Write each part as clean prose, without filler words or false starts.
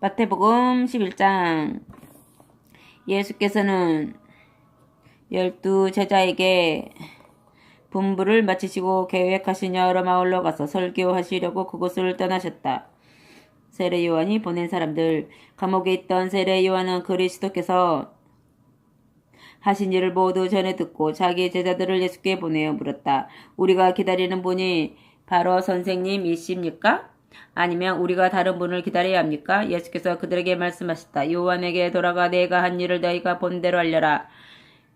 마태복음 11장. 예수께서는 12제자에게 분부를 마치시고 계획하신 여러 마을로 가서 설교하시려고 그곳을 떠나셨다. 세례 요한이 보낸 사람들. 감옥에 있던 세례 요한은 그리스도께서 하신 일을 모두 전해 듣고 자기 제자들을 예수께 보내어 물었다. 우리가 기다리는 분이 바로 선생님이십니까? 아니면 우리가 다른 분을 기다려야 합니까? 예수께서 그들에게 말씀하셨다. 요한에게 돌아가 내가 한 일을 너희가 본 대로 알려라.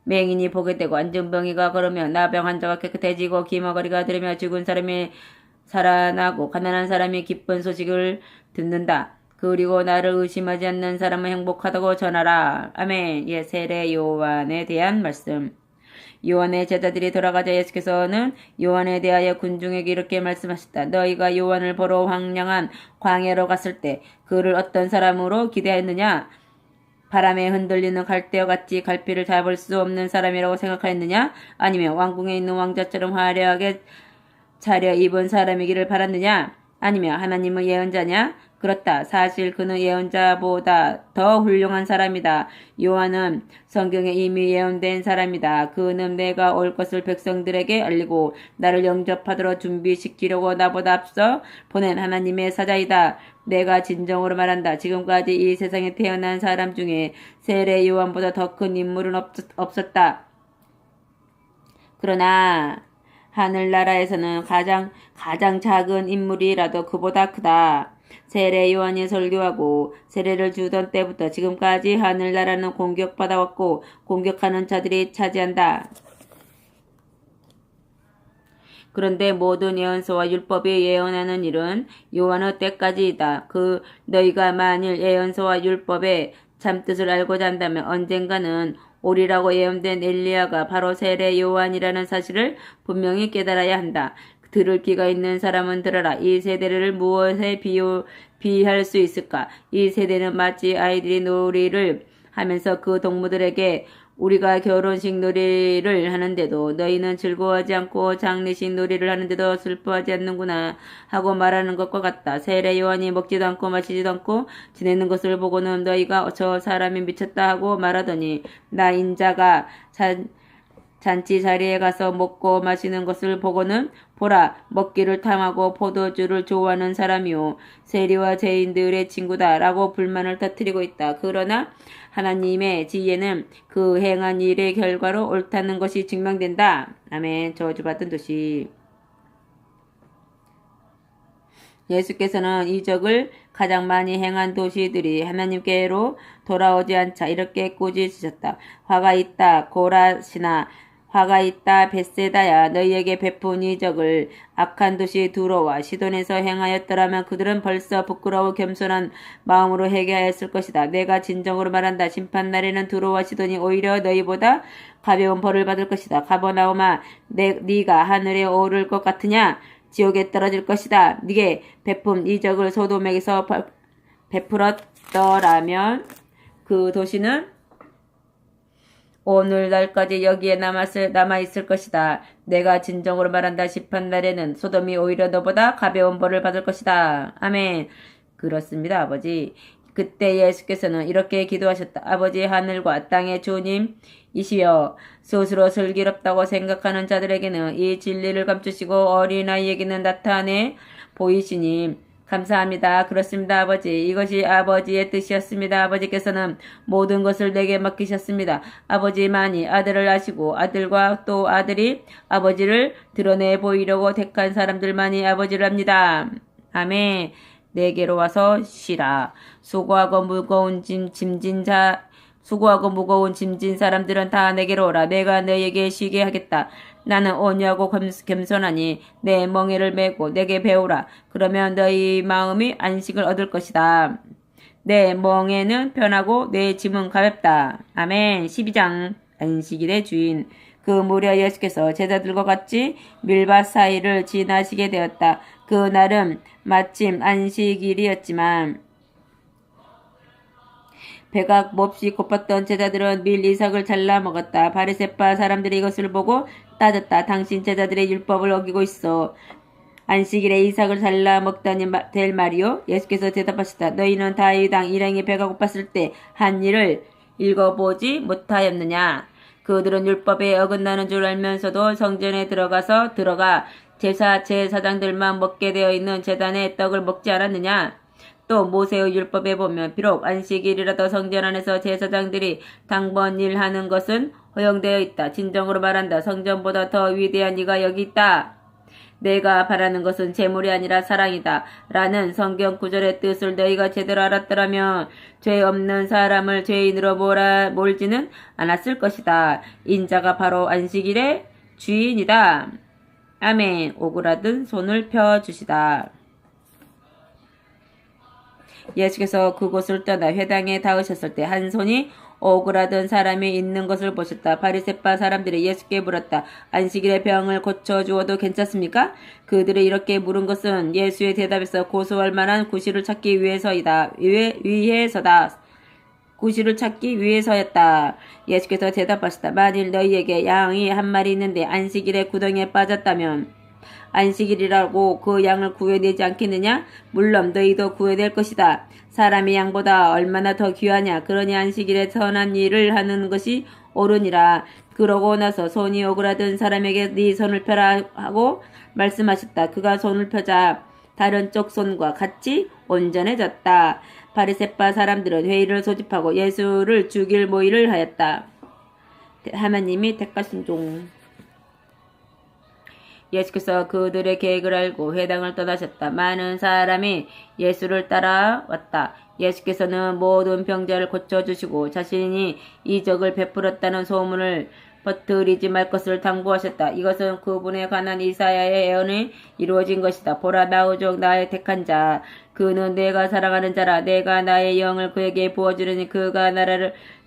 맹인이 보게 되고 안증병이가 걸으며 나병 환자가 깨끗해지고 기머거리가 들으며 죽은 사람이 살아나고 가난한 사람이 기쁜 소식을 듣는다. 그리고 나를 의심하지 않는 사람은 행복하다고 전하라. 아멘. 예, 세례 요한에 대한 말씀. 요한의 제자들이 돌아가자 예수께서는 요한에 대하여 군중에게 이렇게 말씀하셨다. 너희가 요한을 보러 황량한 광야로 갔을 때 그를 어떤 사람으로 기대했느냐? 바람에 흔들리는 갈대어같이 갈피를 잡을 수 없는 사람이라고 생각하였느냐? 아니면 왕궁에 있는 왕자처럼 화려하게 차려입은 사람이기를 바랐느냐? 아니면 하나님의 예언자냐? 그렇다. 사실 그는 예언자보다 더 훌륭한 사람이다. 요한은 성경에 이미 예언된 사람이다. 그는 내가 올 것을 백성들에게 알리고 나를 영접하도록 준비시키려고 나보다 앞서 보낸 하나님의 사자이다. 내가 진정으로 말한다. 지금까지 이 세상에 태어난 사람 중에 세례 요한보다 더 큰 인물은 없었다. 그러나 하늘나라에서는 가장 작은 인물이라도 그보다 크다. 세례 요한이 설교하고 세례를 주던 때부터 지금까지 하늘나라는 공격받아왔고 공격하는 자들이 차지한다. 그런데 모든 예언서와 율법이 예언하는 일은 요한의 때까지이다. 너희가 만일 예언서와 율법의 참뜻을 알고자 한다면 언젠가는 오리라고 예언된 엘리야가 바로 세례 요한이라는 사실을 분명히 깨달아야 한다. 들을 귀가 있는 사람은 들어라. 이 세대를 무엇에 비할 수 있을까? 이 세대는 마치 아이들이 놀이를 하면서 그 동무들에게 우리가 결혼식 놀이를 하는데도 너희는 즐거워하지 않고 장례식 놀이를 하는데도 슬퍼하지 않는구나 하고 말하는 것과 같다. 세례 요한이 먹지도 않고 마시지도 않고 지내는 것을 보고는 너희가 저 사람이 미쳤다 하고 말하더니 나 인자가 잔치 자리에 가서 먹고 마시는 것을 보고는 보라 먹기를 탐하고 포도주를 좋아하는 사람이요 세리와 죄인들의 친구다 라고 불만을 터뜨리고 있다. 그러나 하나님의 지혜는 그 행한 일의 결과로 옳다는 것이 증명된다. 아멘. 저주받은 도시. 예수께서는 이적을 가장 많이 행한 도시들이 하나님께로 돌아오지 않자 이렇게 꾸짖으셨다. 화가 있다 고라시나 화가 있다 벳세다야 너희에게 베푼 이적을 악한 도시 두로와 시돈에서 행하였더라면 그들은 벌써 부끄러워 겸손한 마음으로 회개하였을 것이다. 내가 진정으로 말한다. 심판날에는 두로와 시돈이 오히려 너희보다 가벼운 벌을 받을 것이다. 가버나움아 네가 하늘에 오를 것 같으냐? 지옥에 떨어질 것이다. 네게 베푼 이적을 소돔에게서 베풀었더라면 그 도시는 오늘날까지 여기에 남아있을 것이다. 내가 진정으로 말한다. 심판날에는 소돔이 오히려 너보다 가벼운 벌을 받을 것이다. 아멘. 그렇습니다, 아버지. 그때 예수께서는 이렇게 기도하셨다. 아버지 하늘과 땅의 주님이시여 스스로 슬기롭다고 생각하는 자들에게는 이 진리를 감추시고 어린아이에게는 나타내 보이시니 감사합니다. 그렇습니다, 아버지. 이것이 아버지의 뜻이었습니다. 아버지께서는 모든 것을 내게 맡기셨습니다. 아버지만이 아들을 아시고 아들과 또 아들이 아버지를 드러내 보이려고 택한 사람들만이 아버지를 합니다. 아멘. 내게로 와서 쉬라. 수고하고 무거운 짐진 사람들은 다 내게로 오라. 내가 너에게 쉬게 하겠다. 나는 온유하고 겸손하니 내 멍에를 메고 내게 배우라. 그러면 너희 마음이 안식을 얻을 것이다. 내 멍에는 편하고 내 짐은 가볍다. 아멘. 12장 안식일의 주인. 그 무렵 예수께서 제자들과 같이 밀밭 사이를 지나시게 되었다. 그 날은 마침 안식일이었지만 배가 몹시 고팠던 제자들은 밀 이삭을 잘라 먹었다. 바리새파 사람들이 이것을 보고 따졌다. 당신 제자들의 율법을 어기고 있어. 안식일에 이삭을 잘라 먹다니 될 말이요? 예수께서 대답하시다. 너희는 다윗 왕 일행이 배가 고팠을 때 한 일을 읽어보지 못하였느냐? 그들은 율법에 어긋나는 줄 알면서도 성전에 들어가 제사장들만 먹게 되어 있는 제단의 떡을 먹지 않았느냐? 또 모세의 율법에 보면 비록 안식일이라도 성전 안에서 제사장들이 당번 일하는 것은 허용되어 있다. 진정으로 말한다. 성전보다 더 위대한 이가 여기 있다. 내가 바라는 것은 재물이 아니라 사랑이다. 라는 성경 구절의 뜻을 너희가 제대로 알았더라면 죄 없는 사람을 죄인으로 몰지는 않았을 것이다. 인자가 바로 안식일의 주인이다. 아멘. 오그라든 손을 펴주시다. 예수께서 그곳을 떠나 회당에 닿으셨을 때 한 손이 오그라든 사람이 있는 것을 보셨다. 바리새파 사람들이 예수께 물었다. 안식일에 병을 고쳐주어도 괜찮습니까? 그들이 이렇게 물은 것은 예수의 대답에서 고소할 만한 구실을 찾기 위해서였다. 예수께서 대답하셨다. 만일 너희에게 양이 한 마리 있는데 안식일에 구덩이에 빠졌다면 안식일이라고 그 양을 구해내지 않겠느냐? 물론 너희도 구해낼 것이다. 사람이 양보다 얼마나 더 귀하냐? 그러니 안식일에 선한 일을 하는 것이 옳으니라. 그러고 나서 손이 오그라든 사람에게 네 손을 펴라 하고 말씀하셨다. 그가 손을 펴자 다른 쪽 손과 같이 온전해졌다. 바리새파 사람들은 회의를 소집하고 예수를 죽일 모의를 하였다. 하나님이 택하신 종. 예수께서 그들의 계획을 알고 회당을 떠나셨다. 많은 사람이 예수를 따라왔다. 예수께서는 모든 병자를 고쳐주시고 자신이 이적을 베풀었다는 소문을 퍼뜨리지 말 것을 당부하셨다. 이것은 그분에 관한 이사야의 예언이 이루어진 것이다. 보라, 나 오직 나의 택한 자. 그는 내가 사랑하는 자라. 내가 나의 영을 그에게 부어주려니 그가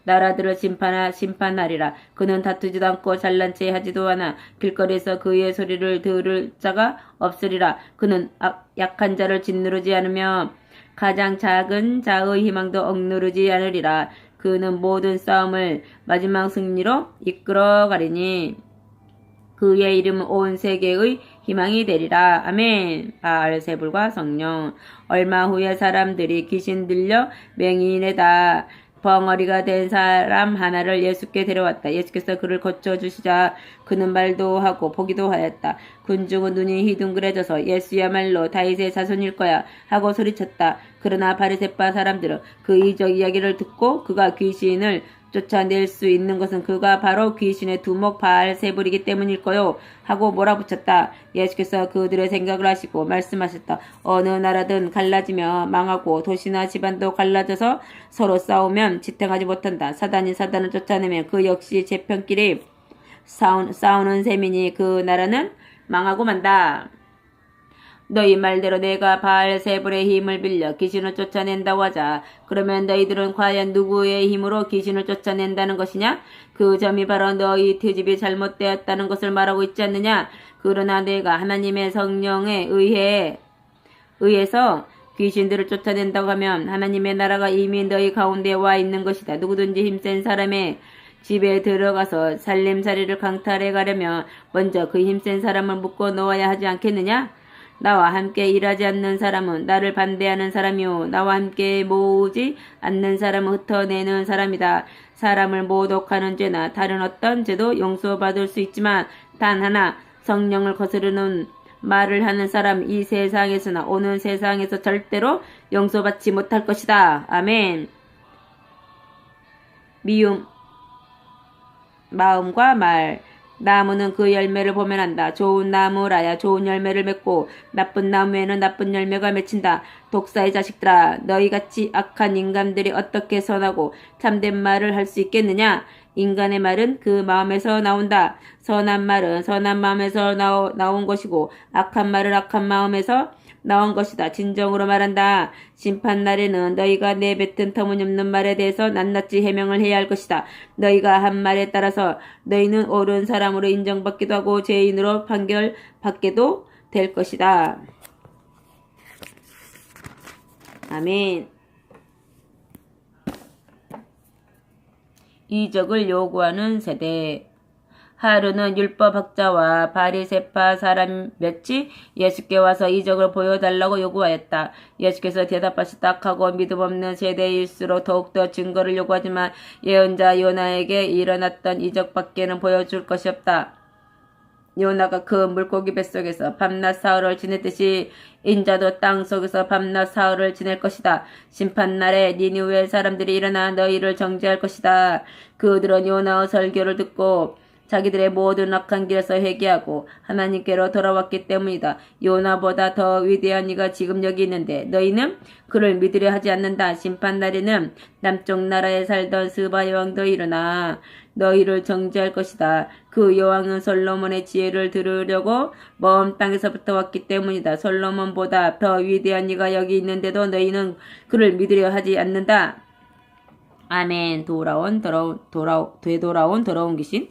나라들을 심판하리라. 그는 다투지도 않고 잘난 체 하지도 않아. 길거리에서 그의 소리를 들을 자가 없으리라. 그는 약한 자를 짓누르지 않으며 가장 작은 자의 희망도 억누르지 않으리라. 그는 모든 싸움을 마지막 승리로 이끌어가리니 그의 이름은 온 세계의 희망이 되리라. 아멘. 바알세불과 성령. 얼마 후에 사람들이 귀신 들려 맹인에다 벙어리가 된 사람 하나를 예수께 데려왔다. 예수께서 그를 고쳐주시자 그는 말도 하고 보기도 하였다. 군중은 눈이 희둥그레져서 예수야말로 다윗의 자손일 거야 하고 소리쳤다. 그러나 바리새파 사람들은 그 이적 이야기를 듣고 그가 귀신을 쫓아낼 수 있는 것은 그가 바로 귀신의 두목 바알세불이기 때문일 거요 하고 몰아붙였다. 예수께서 그들의 생각을 하시고 말씀하셨다. 어느 나라든 갈라지며 망하고 도시나 집안도 갈라져서 서로 싸우면 지탱하지 못한다. 사단이 사단을 쫓아내면 그 역시 제 편끼리 싸우는 셈이니 그 나라는 망하고 만다. 너희 말대로 내가 바알세불의 힘을 빌려 귀신을 쫓아낸다고 하자. 그러면 너희들은 과연 누구의 힘으로 귀신을 쫓아낸다는 것이냐? 그 점이 바로 너희 트집이 잘못되었다는 것을 말하고 있지 않느냐? 그러나 내가 하나님의 성령에 의해서 귀신들을 쫓아낸다고 하면 하나님의 나라가 이미 너희 가운데 와 있는 것이다. 누구든지 힘센 사람의 집에 들어가서 살림살이를 강탈해 가려면 먼저 그 힘센 사람을 묶어 놓아야 하지 않겠느냐? 나와 함께 일하지 않는 사람은 나를 반대하는 사람이요 나와 함께 모으지 않는 사람은 흩어내는 사람이다. 사람을 모독하는 죄나 다른 어떤 죄도 용서받을 수 있지만 단 하나 성령을 거스르는 말을 하는 사람 이 세상에서나 오는 세상에서 절대로 용서받지 못할 것이다. 아멘. 미움 마음과 말. 나무는 그 열매를 보면 안다. 좋은 나무라야 좋은 열매를 맺고 나쁜 나무에는 나쁜 열매가 맺힌다. 독사의 자식들아, 너희같이 악한 인간들이 어떻게 선하고 참된 말을 할 수 있겠느냐? 인간의 말은 그 마음에서 나온다. 선한 말은 선한 마음에서 나온 것이고 악한 말은 악한 마음에서 나온 것이다. 진정으로 말한다. 심판날에는 너희가 내뱉은 터무니없는 말에 대해서 낱낱이 해명을 해야 할 것이다. 너희가 한 말에 따라서 너희는 옳은 사람으로 인정받기도 하고 죄인으로 판결받게도 될 것이다. 아멘. 이적을 요구하는 세대. 하루는 율법학자와 바리새파 사람 몇이 예수께 와서 이적을 보여달라고 요구하였다. 예수께서 대답하시 딱하고 믿음 없는 세대일수록 더욱더 증거를 요구하지만 예언자 요나에게 일어났던 이적밖에는 보여줄 것이 없다. 요나가 그 물고기 뱃속에서 밤낮 사흘을 지냈듯이 인자도 땅 속에서 밤낮 사흘을 지낼 것이다. 심판날에 니느웨 사람들이 일어나 너희를 정죄할 것이다. 그들은 요나의 설교를 듣고 자기들의 모든 악한 길에서 회개하고 하나님께로 돌아왔기 때문이다. 요나보다 더 위대한 이가 지금 여기 있는데 너희는 그를 믿으려 하지 않는다. 심판날에는 남쪽 나라에 살던 스바 여왕도 일어나 너희를 정죄할 것이다. 그 여왕은 솔로몬의 지혜를 들으려고 먼 땅에서부터 왔기 때문이다. 솔로몬보다 더 위대한 이가 여기 있는데도 너희는 그를 믿으려 하지 않는다. 아멘. 되돌아온 더러운 귀신.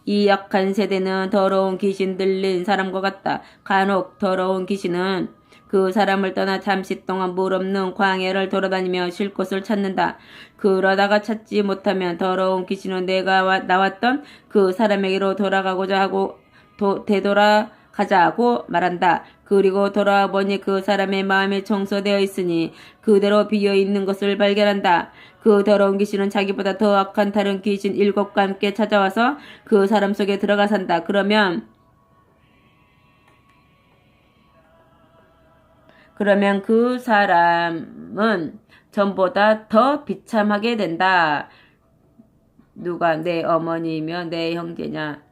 이 약한 세대는 더러운 귀신 들린 사람과 같다. 간혹 더러운 귀신은 그 사람을 떠나 잠시 동안 물 없는 광야를 돌아다니며 쉴 곳을 찾는다. 그러다가 찾지 못하면 더러운 귀신은 내가 나왔던 그 사람에게로 돌아가고자 하고 되돌아가자고 말한다. 그리고 돌아와 보니 그 사람의 마음이 청소되어 있으니 그대로 비어 있는 것을 발견한다. 그 더러운 귀신은 자기보다 더 악한 다른 귀신 7과 함께 찾아와서 그 사람 속에 들어가 산다. 그러면 그 사람은 전보다 더 비참하게 된다. 누가 내 어머니이며 내 형제냐?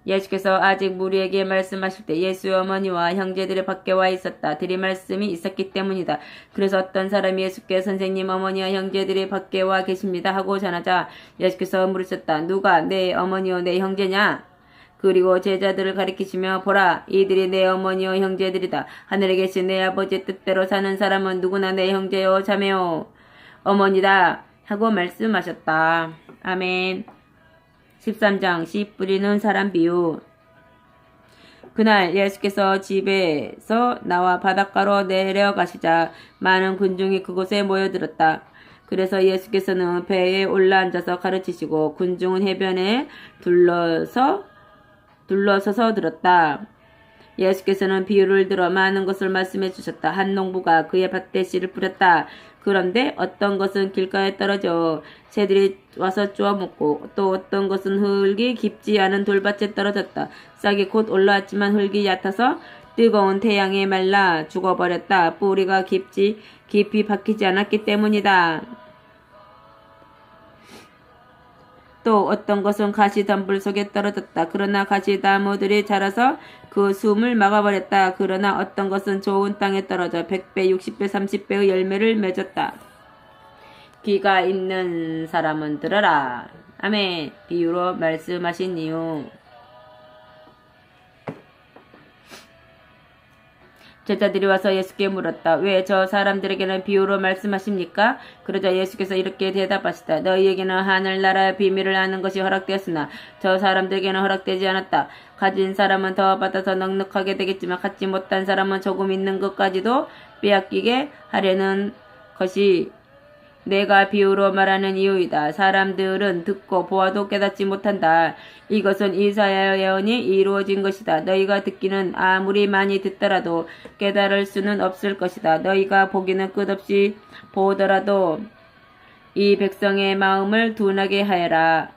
예수께서 아직 무리에게 말씀하실 때 예수의 어머니와 형제들이 밖에 와 있었다. 드릴 말씀이 있었기 때문이다. 그래서 어떤 사람이 예수께 선생님 어머니와 형제들이 밖에 와 계십니다 하고 전하자 예수께서 물으셨다. 누가 내 어머니와 내 형제냐? 그리고 제자들을 가리키시며 보라 이들이 내 어머니요 형제들이다. 하늘에 계신 내 아버지의 뜻대로 사는 사람은 누구나 내 형제요 자매요 어머니다 하고 말씀하셨다. 아멘. 13장 씨 뿌리는 사람 비유. 그날 예수께서 집에서 나와 바닷가로 내려가시자 많은 군중이 그곳에 모여들었다. 그래서 예수께서는 배에 올라앉아서 가르치시고 군중은 해변에 둘러서서 들었다. 예수께서는 비유를 들어 많은 것을 말씀해 주셨다. 한 농부가 그의 밭에 씨를 뿌렸다. 그런데 어떤 것은 길가에 떨어져 새들이 와서 쪼아 먹고 또 어떤 것은 흙이 깊지 않은 돌밭에 떨어졌다. 싹이 곧 올라왔지만 흙이 얕아서 뜨거운 태양에 말라 죽어버렸다. 뿌리가 깊이 박히지 않았기 때문이다. 또 어떤 것은 가시덤불 속에 떨어졌다. 그러나 가시나무들이 자라서 그 숨을 막아버렸다. 그러나 어떤 것은 좋은 땅에 떨어져 100배, 60배, 30배의 열매를 맺었다. 귀가 있는 사람은 들어라. 아멘. 비유로 말씀하신 이유. 제자들이 와서 예수께 물었다. 왜 저 사람들에게는 비유로 말씀하십니까? 그러자 예수께서 이렇게 대답하시다. 너희에게는 하늘나라의 비밀을 아는 것이 허락되었으나 저 사람들에게는 허락되지 않았다. 가진 사람은 더 받아서 넉넉하게 되겠지만 갖지 못한 사람은 조금 있는 것까지도 빼앗기게 하려는 것이 내가 비유로 말하는 이유이다. 사람들은 듣고 보아도 깨닫지 못한다. 이것은 이사야의 예언이 이루어진 것이다. 너희가 듣기는 아무리 많이 듣더라도 깨달을 수는 없을 것이다. 너희가 보기는 끝없이 보더라도 이 백성의 마음을 둔하게 하여라.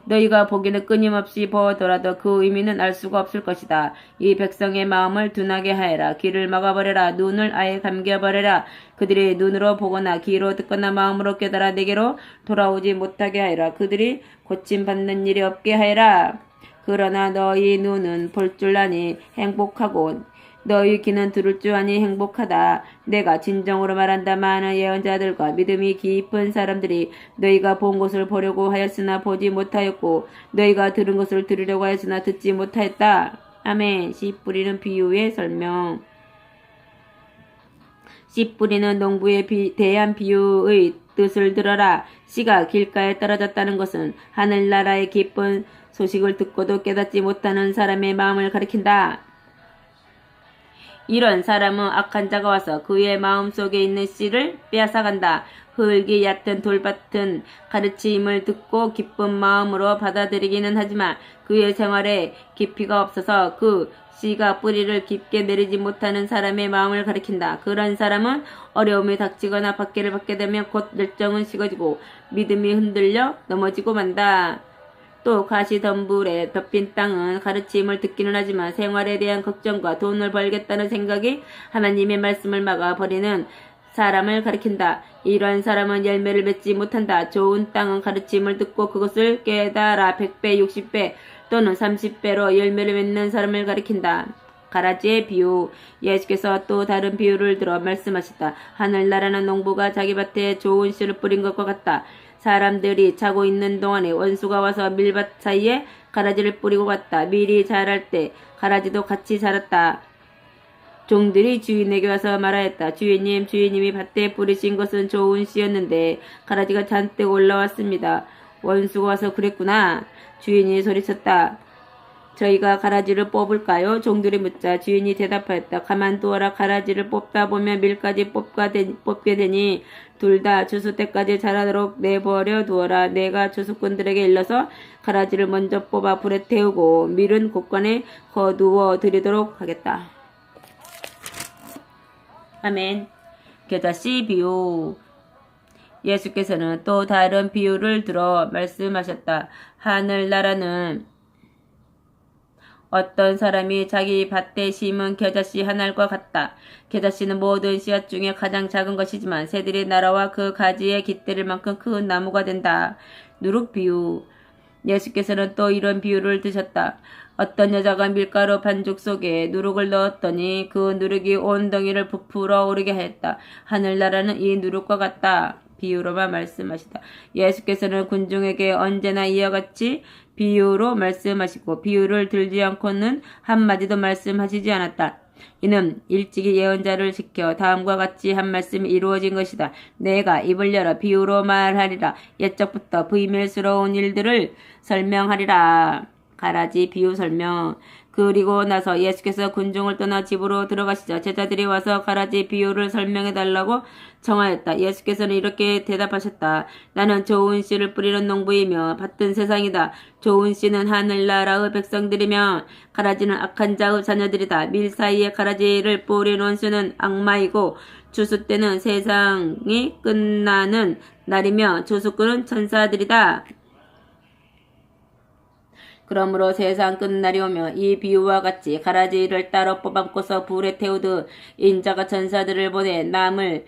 너희가 보기는 끊임없이 보더라도 그 의미는 알 수가 없을 것이다. 이 백성의 마음을 둔하게 하여라. 귀를 막아버려라. 눈을 아예 감겨버려라. 그들이 눈으로 보거나 귀로 듣거나 마음으로 깨달아 내게로 돌아오지 못하게 하여라. 그들이 고침받는 일이 없게 하여라. 그러나 너희 눈은 볼 줄 아니 행복하고 너희 귀는 들을 줄 아니 행복하다. 내가 진정으로 말한다. 많은 예언자들과 믿음이 깊은 사람들이 너희가 본 것을 보려고 하였으나 보지 못하였고 너희가 들은 것을 들으려고 하였으나 듣지 못하였다. 아멘. 씨 뿌리는 비유의 설명. 씨 뿌리는 농부에 대한 비유의 뜻을 들어라. 씨가 길가에 떨어졌다는 것은 하늘나라의 기쁜 소식을 듣고도 깨닫지 못하는 사람의 마음을 가리킨다. 이런 사람은 악한 자가 와서 그의 마음속에 있는 씨를 빼앗아간다. 흙이 얕은 돌밭은 가르침을 듣고 기쁜 마음으로 받아들이기는 하지만 그의 생활에 깊이가 없어서 그 씨가 뿌리를 깊게 내리지 못하는 사람의 마음을 가리킨다. 그런 사람은 어려움이 닥치거나 박해를 받게 되면 곧 열정은 식어지고 믿음이 흔들려 넘어지고 만다. 또 가시덤불에 덮인 땅은 가르침을 듣기는 하지만 생활에 대한 걱정과 돈을 벌겠다는 생각이 하나님의 말씀을 막아버리는 사람을 가리킨다. 이러한 사람은 열매를 맺지 못한다. 좋은 땅은 가르침을 듣고 그것을 깨달아 100배, 60배 또는 30배로 열매를 맺는 사람을 가리킨다. 가라지의 비유. 예수께서 또 다른 비유를 들어 말씀하셨다. 하늘나라는 농부가 자기 밭에 좋은 씨를 뿌린 것과 같다. 사람들이 자고 있는 동안에 원수가 와서 밀밭 사이에 가라지를 뿌리고 갔다. 밀이 자랄 때 가라지도 같이 자랐다. 종들이 주인에게 와서 말하였다. 주인님, 주인님이 밭에 뿌리신 것은 좋은 씨였는데 가라지가 잔뜩 올라왔습니다. 원수가 와서 그랬구나. 주인이 소리쳤다. 저희가 가라지를 뽑을까요? 종들이 묻자 주인이 대답하였다. 가만두어라. 가라지를 뽑다 보면 밀까지 뽑게 되니 둘 다 추수 때까지 자라도록 내버려 두어라. 내가 추수꾼들에게 일러서 가라지를 먼저 뽑아 불에 태우고 밀은 곳간에 거두어 드리도록 하겠다. 아멘. 겨자씨 비유. 예수께서는 또 다른 비유를 들어 말씀하셨다. 하늘나라는 어떤 사람이 자기 밭에 심은 겨자씨 한 알과 같다. 겨자씨는 모든 씨앗 중에 가장 작은 것이지만 새들이 날아와 그 가지에 깃대를 만큼 큰 나무가 된다. 누룩 비유. 예수께서는 또 이런 비유를 드셨다. 어떤 여자가 밀가루 반죽 속에 누룩을 넣었더니 그 누룩이 온 덩이를 부풀어 오르게 하였다. 하늘나라는 이 누룩과 같다. 비유로만 말씀하시다. 예수께서는 군중에게 언제나 이와 같이 비유로 말씀하시고 비유를 들지 않고는 한마디도 말씀하시지 않았다. 이는 일찍이 예언자를 시켜 다음과 같이 한 말씀이 이루어진 것이다. 내가 입을 열어 비유로 말하리라. 옛적부터 부임일스러운 일들을 설명하리라. 가라지 비유 설명. 그리고 나서 예수께서 군중을 떠나 집으로 들어가시자 제자들이 와서 가라지 비유를 설명해달라고 청하였다. 예수께서는 이렇게 대답하셨다. 나는 좋은 씨를 뿌리는 농부이며 밭은 세상이다. 좋은 씨는 하늘나라의 백성들이며 가라지는 악한 자의 자녀들이다. 밀 사이에 가라지를 뿌린 원수는 악마이고 추수 때는 세상이 끝나는 날이며 추수꾼은 천사들이다. 그러므로 세상 끝날이 오며 이 비유와 같이 가라지를 따로 뽑아먹고서 불에 태우듯 인자가 천사들을 보내 남을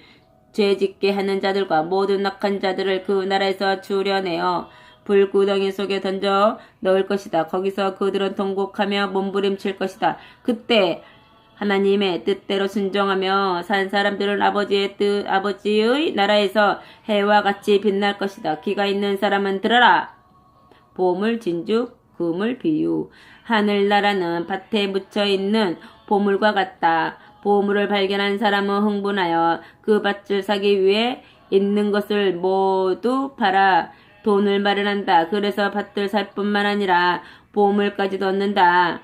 죄짓게 하는 자들과 모든 악한 자들을 그 나라에서 추려내어 불구덩이 속에 던져 넣을 것이다. 거기서 그들은 통곡하며 몸부림칠 것이다. 그때 하나님의 뜻대로 순종하며 산 사람들은 아버지의 나라에서 해와 같이 빛날 것이다. 귀가 있는 사람은 들어라. 보물, 진주, 그물 비유. 하늘나라는 밭에 묻혀있는 보물과 같다. 보물을 발견한 사람은 흥분하여 그 밭을 사기 위해 있는 것을 모두 팔아 돈을 마련한다. 그래서 밭을 살 뿐만 아니라 보물까지도 얻는다.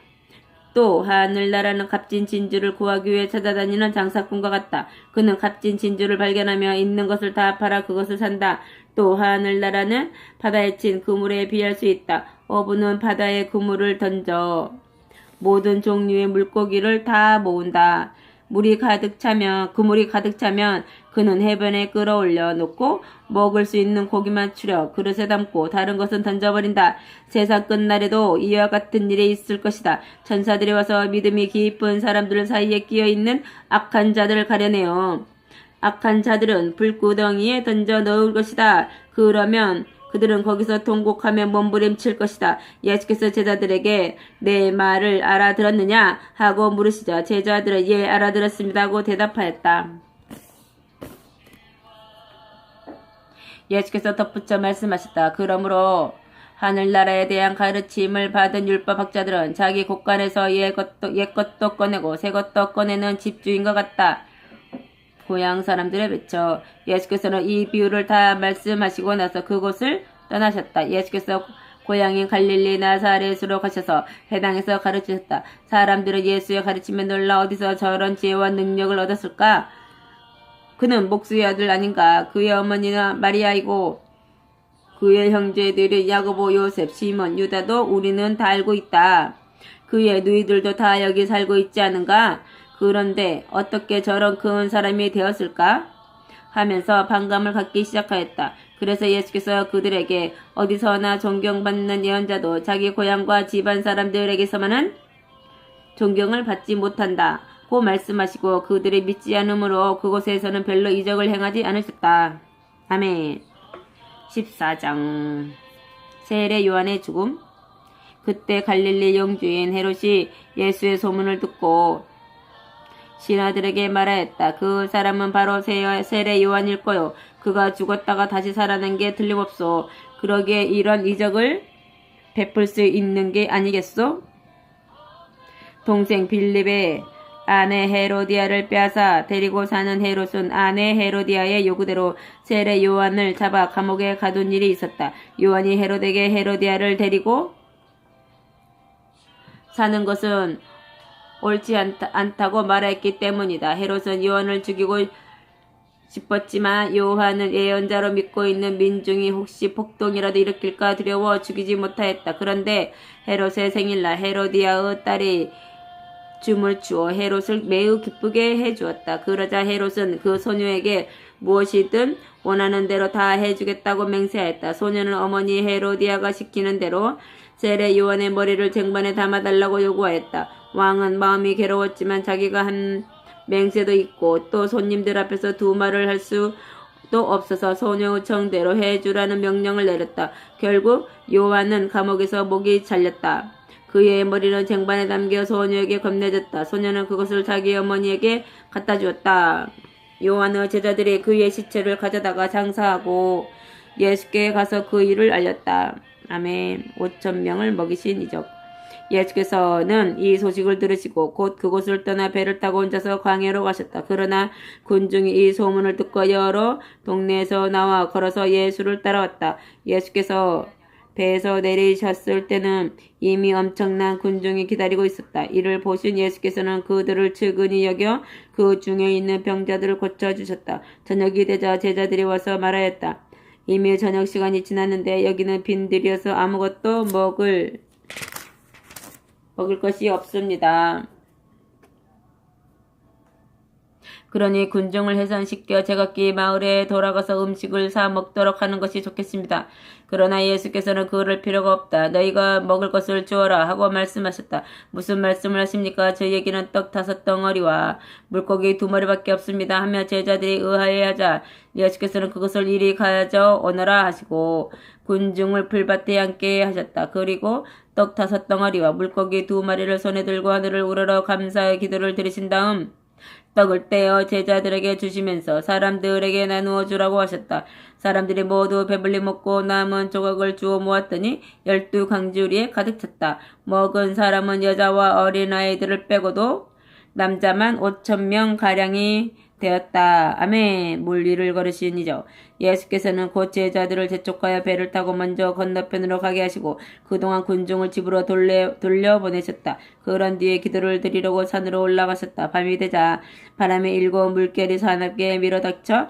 또 하늘나라는 값진 진주를 구하기 위해 찾아다니는 장사꾼과 같다. 그는 값진 진주를 발견하며 있는 것을 다 팔아 그것을 산다. 또 하늘나라는 바다에 친 그물에 비할 수 있다. 어부는 바다에 그물을 던져 모든 종류의 물고기를 다 모은다. 그물이 가득 차면 그는 해변에 끌어올려 놓고 먹을 수 있는 고기만 추려 그릇에 담고 다른 것은 던져버린다. 세상 끝날에도 이와 같은 일이 있을 것이다. 천사들이 와서 믿음이 깊은 사람들 사이에 끼어있는 악한 자들을 가려내어 악한 자들은 불구덩이에 던져 넣을 것이다. 그러면 그들은 거기서 통곡하며 몸부림칠 것이다. 예수께서 제자들에게 내 말을 알아들었느냐 하고 물으시자 제자들은 예 알아들었습니다 하고 대답하였다. 예수께서 덧붙여 말씀하셨다. 그러므로 하늘나라에 대한 가르침을 받은 율법학자들은 자기 곳간에서 옛 것도 꺼내고 새 것도 꺼내는 집주인과 같다. 고향 사람들의 외쳐. 예수께서는 이 비유를 다 말씀하시고 나서 그곳을 떠나셨다. 예수께서 고향인 갈릴리 나사렛으로 가셔서 회당에서 가르치셨다. 사람들은 예수의 가르침에 놀라 어디서 저런 지혜와 능력을 얻었을까? 그는 목수의 아들 아닌가? 그의 어머니는 마리아이고 그의 형제들이 야고보, 요셉, 시몬, 유다도 우리는 다 알고 있다. 그의 누이들도 다 여기 살고 있지 않은가? 그런데 어떻게 저런 큰 사람이 되었을까? 하면서 반감을 갖기 시작하였다. 그래서 예수께서 그들에게 어디서나 존경받는 예언자도 자기 고향과 집안 사람들에게서만은 존경을 받지 못한다. 고 말씀하시고 그들이 믿지 않으므로 그곳에서는 별로 이적을 행하지 않으셨다. 아멘. 14장 세례 요한의 죽음. 그때 갈릴리 영주인 헤롯이 예수의 소문을 듣고 신하들에게 말하였다. 그 사람은 바로 세례 요한일 거요. 그가 죽었다가 다시 살아난 게 틀림없소. 그러기에 이런 이적을 베풀 수 있는 게 아니겠소? 동생 빌립의 아내 헤로디아를 빼앗아 데리고 사는 헤롯은 아내 헤로디아의 요구대로 세례 요한을 잡아 감옥에 가둔 일이 있었다. 요한이 헤롯에게 헤로디아를 데리고 사는 것은 옳지 않다고 말했기 때문이다. 헤롯은 요한을 죽이고 싶었지만 요한은 예언자로 믿고 있는 민중이 혹시 폭동이라도 일으킬까 두려워 죽이지 못하였다. 그런데 헤롯의 생일날 헤로디아의 딸이 춤을 추어 헤롯을 매우 기쁘게 해주었다. 그러자 헤롯은 그 소녀에게 무엇이든 원하는 대로 다 해주겠다고 맹세하였다. 소녀는 어머니 헤로디아가 시키는 대로 세례 요한의 머리를 쟁반에 담아달라고 요구하였다. 왕은 마음이 괴로웠지만 자기가 한 맹세도 있고 또 손님들 앞에서 두 말을 할 수도 없어서 소녀의 청대로 해주라는 명령을 내렸다. 결국 요한은 감옥에서 목이 잘렸다. 그의 머리는 쟁반에 담겨 소녀에게 건네졌다. 소녀는 그것을 자기 어머니에게 갖다 주었다. 요한의 제자들이 그의 시체를 가져다가 장사하고 예수께 가서 그 일을 알렸다. 아멘. 5,000명을 먹이신 이적. 예수께서는 이 소식을 들으시고 곧 그곳을 떠나 배를 타고 혼자서 광야로 가셨다. 그러나 군중이 이 소문을 듣고 여러 동네에서 나와 걸어서 예수를 따라왔다. 예수께서 배에서 내리셨을 때는 이미 엄청난 군중이 기다리고 있었다. 이를 보신 예수께서는 그들을 측은히 여겨 그 중에 있는 병자들을 고쳐주셨다. 저녁이 되자 제자들이 와서 말하였다. 이미 저녁 시간이 지났는데 여기는 빈들이어서 아무것도 먹을 것이 없습니다. 그러니 군중을 해산시켜 제각기 마을에 돌아가서 음식을 사 먹도록 하는 것이 좋겠습니다. 그러나 예수께서는 그럴 필요가 없다. 너희가 먹을 것을 주어라 하고 말씀하셨다. 무슨 말씀을 하십니까? 저희에게는 떡 5덩어리와 물고기 2마리밖에 없습니다. 하며 제자들이 의아해하자 예수께서는 그것을 이리 가져오너라 하시고 군중을 풀밭에 앉게 하셨다. 그리고 떡 5덩어리와 물고기 2마리를 손에 들고 하늘을 우러러 감사의 기도를 드리신 다음 떡을 떼어 제자들에게 주시면서 사람들에게 나누어 주라고 하셨다. 사람들이 모두 배불리 먹고 남은 조각을 주워 모았더니 12강주리에 가득 찼다. 먹은 사람은 여자와 어린아이들을 빼고도 남자만 5,000명가량이 되었다. 아멘. 물 위를 걸으신 이죠. 예수께서는 곧 제자들을 재촉하여 배를 타고 먼저 건너편으로 가게 하시고 그동안 군중을 집으로 돌려보내셨다. 그런 뒤에 기도를 드리려고 산으로 올라가셨다. 밤이 되자 바람이 일고 물결이 사납게 밀어닥쳐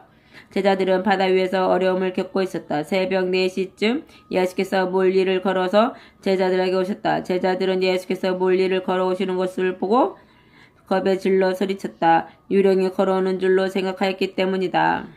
제자들은 바다 위에서 어려움을 겪고 있었다. 새벽 4시쯤 예수께서 물 위를 걸어서 제자들에게 오셨다. 제자들은 예수께서 물 위를 걸어오시는 것을 보고 겁에 질러 소리쳤다. 유령이 걸어오는 줄로 생각하였기 때문이다.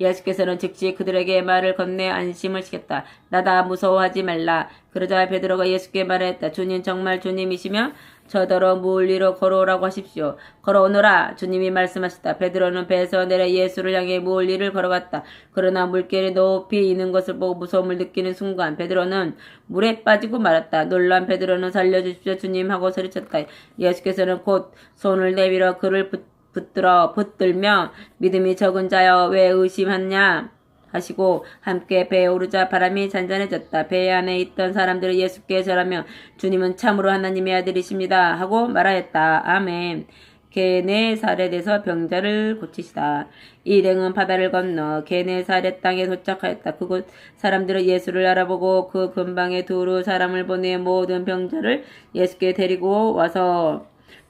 예수께서는 즉시 그들에게 말을 건네 안심을 시켰다. 나다 무서워하지 말라. 그러자 베드로가 예수께 말했다. 주님 정말 주님이시며 저더러 물 위로 걸어오라고 하십시오. 걸어오너라. 주님이 말씀하셨다. 베드로는 배에서 내려 예수를 향해 물 위를 걸어갔다. 그러나 물결이 높이 있는 것을 보고 무서움을 느끼는 순간 베드로는 물에 빠지고 말았다. 놀란 베드로는 살려주십시오 주님 하고 소리쳤다. 예수께서는 곧 손을 내밀어 그를 붙들며 믿음이 적은 자여 왜 의심하냐 하시고 함께 배에 오르자 바람이 잔잔해졌다. 배 안에 있던 사람들이 예수께 절하며 주님은 참으로 하나님의 아들이십니다 하고 말하였다. 아멘. 게네사렛에서 병자를 고치시다. 일행은 바다를 건너 게네사렛 땅에 도착하였다. 그곳 사람들은 예수를 알아보고 그 근방에 두루 사람을 보내 모든 병자를 예수께 데리고 와서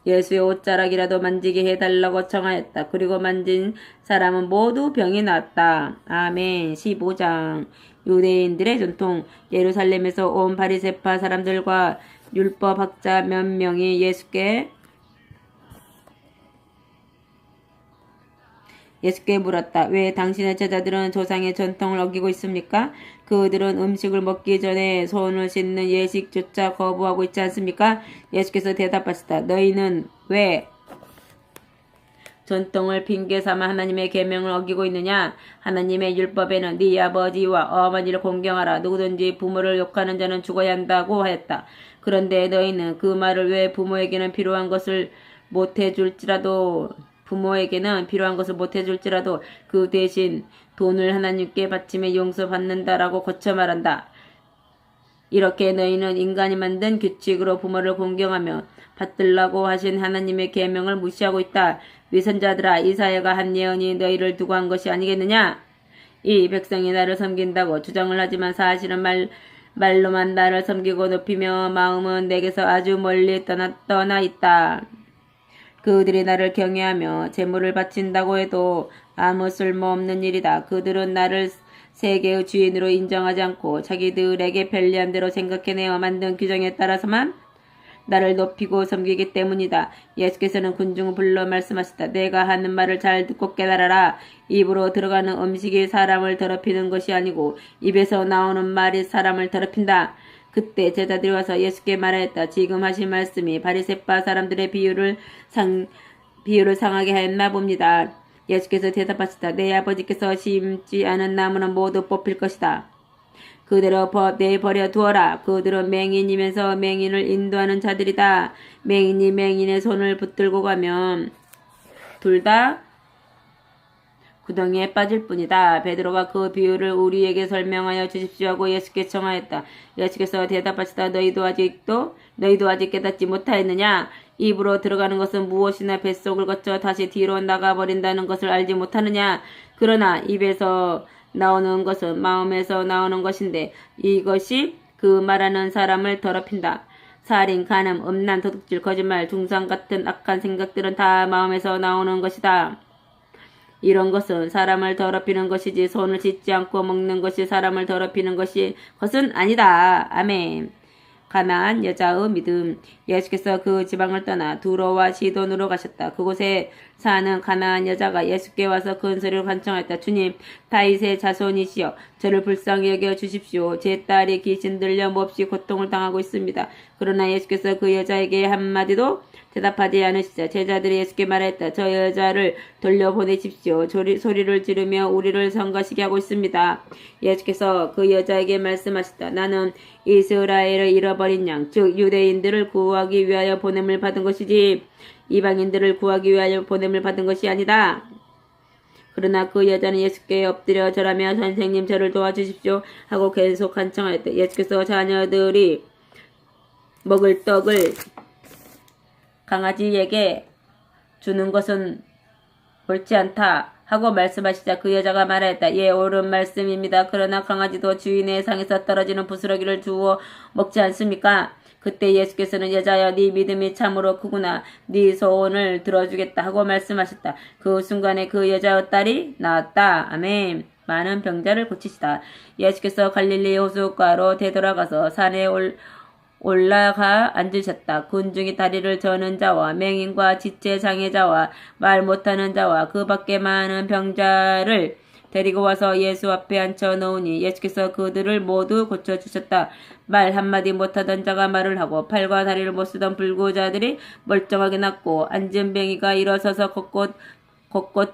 예수의 옷자락이라도 만지게 해달라고 청하였다. 그리고 만진 사람은 모두 병이 났다. 아멘. 15장. 유대인들의 전통. 예루살렘에서 온 바리새파 사람들과 율법학자 몇 명이 예수께 물었다. 왜 당신의 제자들은 조상의 전통을 어기고 있습니까? 그들은 음식을 먹기 전에 손을 씻는 예식조차 거부하고 있지 않습니까? 예수께서 대답하시다. 너희는 왜 전통을 핑계삼아 하나님의 계명을 어기고 있느냐? 하나님의 율법에는 네 아버지와 어머니를 공경하라. 누구든지 부모를 욕하는 자는 죽어야 한다고 하였다. 그런데 너희는 그 말을 왜 부모에게는 필요한 것을 못해줄지라도 그 대신 돈을 하나님께 바치며 용서받는다라고 거쳐 말한다. 이렇게 너희는 인간이 만든 규칙으로 부모를 공경하며 받들라고 하신 하나님의 계명을 무시하고 있다. 위선자들아, 이사야가 한 예언이 너희를 두고 한 것이 아니겠느냐? 이 백성이 나를 섬긴다고 주장을 하지만 사실은 말로만 나를 섬기고 높이며 마음은 내게서 아주 멀리 떠나 있다. 그들이 나를 경외하며 제물을 바친다고 해도 아무 쓸모없는 일이다. 그들은 나를 세계의 주인으로 인정하지 않고 자기들에게 편리한 대로 생각해내어 만든 규정에 따라서만 나를 높이고 섬기기 때문이다. 예수께서는 군중을 불러 말씀하셨다. 내가 하는 말을 잘 듣고 깨달아라. 입으로 들어가는 음식이 사람을 더럽히는 것이 아니고 입에서 나오는 말이 사람을 더럽힌다. 그때 제자들이 와서 예수께 말하였다. 지금 하신 말씀이 바리새파 사람들의 비유를 상하게 하였나 봅니다. 예수께서 대답하시다. 내 아버지께서 심지 않은 나무는 모두 뽑힐 것이다. 그대로 내버려 두어라. 그들은 맹인이면서 맹인을 인도하는 자들이다. 맹인이 맹인의 손을 붙들고 가면 둘 다 구덩이에 빠질 뿐이다. 베드로가 그 비유를 우리에게 설명하여 주십시오 하고 예수께 청하였다. 예수께서 대답하시다. 너희도 아직 깨닫지 못하였느냐? 입으로 들어가는 것은 무엇이나 뱃속을 거쳐 다시 뒤로 나가버린다는 것을 알지 못하느냐? 그러나 입에서 나오는 것은 마음에서 나오는 것인데 이것이 그 말하는 사람을 더럽힌다. 살인, 간음, 음란, 도둑질, 거짓말, 중상 같은 악한 생각들은 다 마음에서 나오는 것이다. 이런 것은 사람을 더럽히는 것이지 손을 씻지 않고 먹는 것이 사람을 더럽히는 것은 아니다. 아멘. 가나안 여자의 믿음. 예수께서 그 지방을 떠나 두로와 시돈으로 가셨다. 그곳에 사는 가나안 여자가 예수께 와서 큰 소리로 간청했다. 주님, 다윗의 자손이시여, 저를 불쌍히 여겨 주십시오. 제 딸이 귀신 들려 몹시 고통을 당하고 있습니다. 그러나 예수께서 그 여자에게 한마디도 대답하지 않으시자 제자들이 예수께 말했다. 저 여자를 돌려보내십시오. 소리를 지르며 우리를 성가시게 하고 있습니다. 예수께서 그 여자에게 말씀하셨다. 나는 이스라엘을 잃어버린 양, 즉 유대인들을 구하기 위하여 보냄을 받은 것이지 이방인들을 구하기 위하여 보냄을 받은 것이 아니다. 그러나 그 여자는 예수께 엎드려 절하며 선생님 저를 도와주십시오 하고 계속 간청하였다. 예수께서 자녀들이 먹을 떡을 강아지에게 주는 것은 옳지 않다 하고 말씀하시자 그 여자가 말하였다. 예, 옳은 말씀입니다. 그러나 강아지도 주인의 상에서 떨어지는 부스러기를 주워 먹지 않습니까? 그때 예수께서는 여자여, 네 믿음이 참으로 크구나. 네 소원을 들어주겠다 하고 말씀하셨다. 그 순간에 그 여자의 딸이 나았다. 아멘. 많은 병자를 고치시다. 예수께서 갈릴리 호숫가로 되돌아가서 산에 올라가 앉으셨다. 군중이 다리를 저는 자와 맹인과 지체 장애자와 말 못하는 자와 그 밖에 많은 병자를 데리고 와서 예수 앞에 앉혀 놓으니 예수께서 그들을 모두 고쳐주셨다. 말 한마디 못하던 자가 말을 하고 팔과 다리를 못 쓰던 불구자들이 멀쩡하게 낫고 앉은 뱅이가 일어서서 곳곳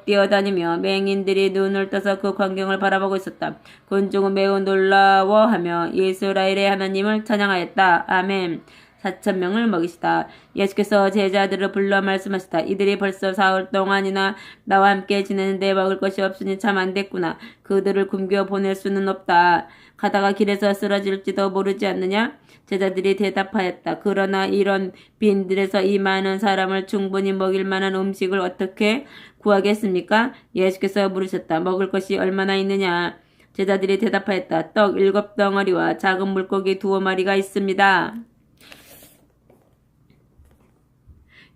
뛰어다니며 맹인들이 눈을 떠서 그 광경을 바라보고 있었다. 군중은 매우 놀라워하며 이스라엘의 하나님을 찬양하였다. 아멘. 4,000명을 먹이시다. 예수께서 제자들을 불러 말씀하시다. 이들이 벌써 사흘 동안이나 나와 함께 지내는데 먹을 것이 없으니 참 안 됐구나. 그들을 굶겨 보낼 수는 없다. 가다가 길에서 쓰러질지도 모르지 않느냐? 제자들이 대답하였다. 그러나 이런 빈들에서 이 많은 사람을 충분히 먹일 만한 음식을 어떻게 구하겠습니까? 예수께서 물으셨다. 먹을 것이 얼마나 있느냐? 제자들이 대답하였다. 떡 7덩어리와 작은 물고기 2마리가 있습니다.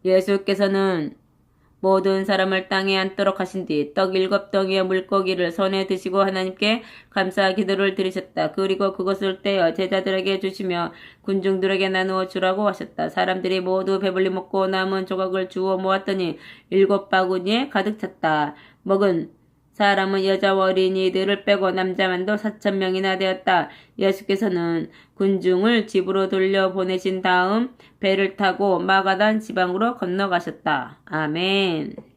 예수께서는 모든 사람을 땅에 앉도록 하신 뒤 떡 7덩이의 물고기를 손에 드시고 하나님께 감사 기도를 드리셨다. 그리고 그것을 떼어 제자들에게 주시며 군중들에게 나누어 주라고 하셨다. 사람들이 모두 배불리 먹고 남은 조각을 주워 모았더니 7바구니에 가득 찼다. 먹은 사람은 여자와 어린이들을 빼고 남자만도 4,000명이나 되었다. 예수께서는 군중을 집으로 돌려보내신 다음 배를 타고 마가단 지방으로 건너가셨다. 아멘.